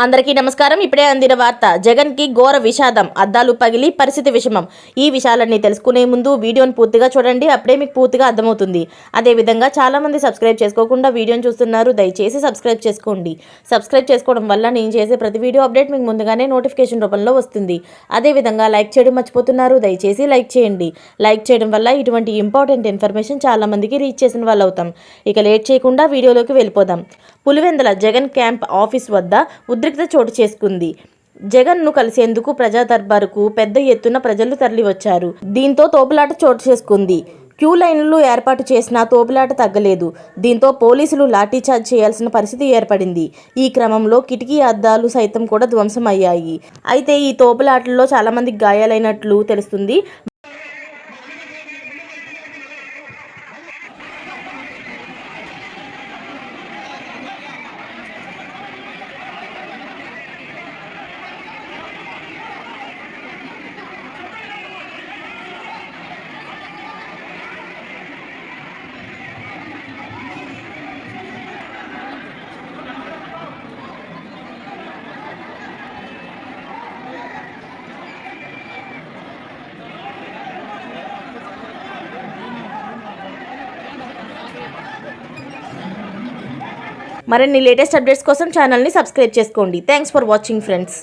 అందరికీ నమస్కారం. ఇప్పుడే అందిన వార్త. జగన్ కి ఘోర విషాదం, అద్దాలు పగిలి పరిస్థితి విషమం. ఈ విషయాలన్నీ తెలుసుకునే ముందు వీడియోని పూర్తిగా చూడండి, అప్పుడే మీకు పూర్తిగా అర్థమవుతుంది. అదేవిధంగా చాలా మంది సబ్స్క్రైబ్ చేసుకోకుండా వీడియోని చూస్తున్నారు, దయచేసి సబ్స్క్రైబ్ చేసుకోండి. సబ్స్క్రైబ్ చేసుకోవడం వల్ల నేను చేసే ప్రతి వీడియో అప్డేట్ మీకు ముందుగానే నోటిఫికేషన్ రూపంలో వస్తుంది. అదేవిధంగా లైక్ చేయడం మర్చిపోతున్నారు, దయచేసి లైక్ చేయండి. లైక్ చేయడం వల్ల ఇటువంటి ఇంపార్టెంట్ ఇన్ఫర్మేషన్ చాలా మందికి రీచ్ చేసిన వాళ్ళు అవుతాం. ఇక లేట్ చేయకుండా వీడియోలోకి వెళ్ళిపోదాం. పులివెందుల జగన్ క్యాంప్ ఆఫీస్ వద్ద ఉద్రిక్తత చోటు చేసుకుంది. జగన్ను కలిసేందుకు ప్రజా దర్బారుకు పెద్ద ఎత్తున ప్రజలు తరలివచ్చారు. దీంతో తోపులాట చోటు చేసుకుంది. క్యూ లైన్లు ఏర్పాటు చేసినా తోపులాట తగ్గలేదు. దీంతో పోలీసులు లాఠీచార్జ్ చేయాల్సిన పరిస్థితి ఏర్పడింది. ఈ క్రమంలో కిటికీ అద్దాలు సైతం కూడా ధ్వంసం అయ్యాయి. అయితే ఈ తోపులాటల్లో చాలా మందికి గాయాలైనట్లు తెలుస్తుంది. మరిన్ని లేటెస్ట్ అప్డేట్స్ కోసం ఛానల్ని సబ్స్క్రైబ్ చేసుకోండి. Thanks for watching friends.